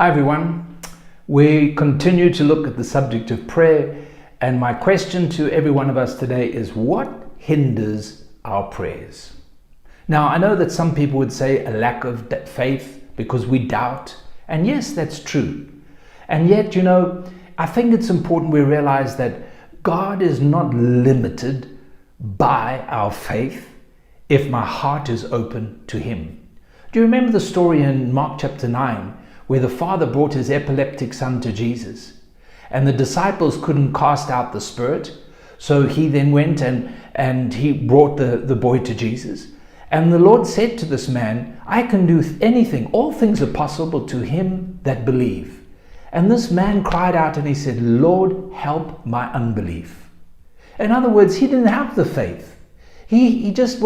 Hi everyone. We continue to look at the subject of prayer, and my question to every one of us today is, what hinders our prayers? Now, I know that some people would say a lack of faith because we doubt, and yes, that's true. And yet, I think it's important we realize that God is not limited by our faith if my heart is open to Him. Do you remember the story in Mark chapter 9 where the father brought his epileptic son to Jesus, and the disciples couldn't cast out the spirit, so he then went and he brought the boy to Jesus, and the Lord said to this man, "I can do anything, all things are possible to him that believe." And this man cried out and he said, "Lord, help my unbelief." In other words, he didn't have the faith. He just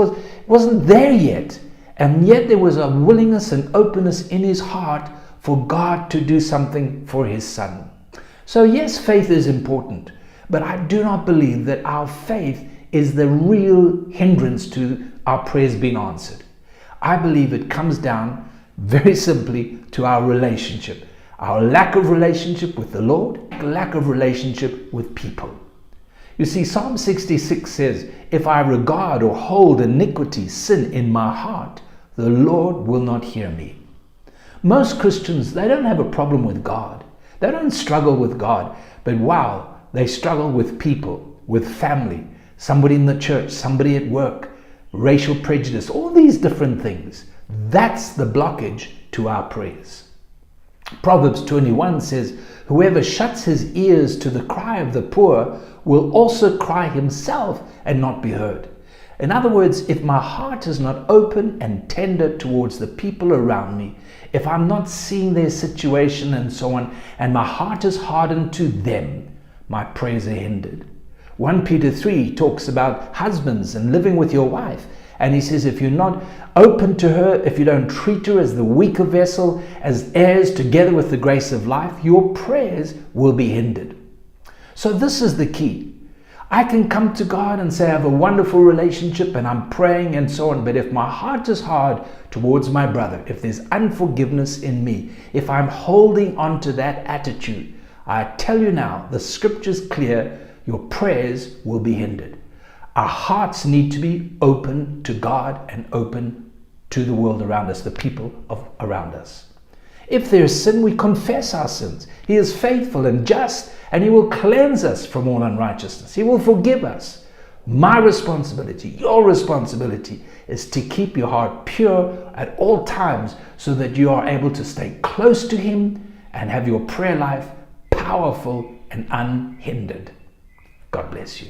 wasn't there yet. And yet there was a willingness and openness in his heart for God to do something for his son. So yes, faith is important, but I do not believe that our faith is the real hindrance to our prayers being answered. I believe it comes down very simply to our relationship, our lack of relationship with the Lord, lack of relationship with people. You see, Psalm 66 says, "If I regard or hold iniquity, sin in my heart, the Lord will not hear me." Most Christians, they don't have a problem with God. They don't struggle with God. But wow, they struggle with people, with family, somebody in the church, somebody at work, racial prejudice, all these different things. That's the blockage to our prayers. Proverbs 21 says, "Whoever shuts his ears to the cry of the poor will also cry himself and not be heard." In other words, if my heart is not open and tender towards the people around me, if I'm not seeing their situation and so on, and my heart is hardened to them, my prayers are hindered. 1 Peter 3 talks about husbands and living with your wife. And he says, if you're not open to her, if you don't treat her as the weaker vessel, as heirs together with the grace of life, your prayers will be hindered. So this is the key. I can come to God and say I have a wonderful relationship and I'm praying and so on, but if my heart is hard towards my brother, if there's unforgiveness in me, if I'm holding on to that attitude, I tell you now, the scripture's clear, your prayers will be hindered. Our hearts need to be open to God and open to the world around us, the people around us. If there is sin, we confess our sins. He is faithful and just, and He will cleanse us from all unrighteousness. He will forgive us. My responsibility, your responsibility, is to keep your heart pure at all times so that you are able to stay close to Him and have your prayer life powerful and unhindered. God bless you.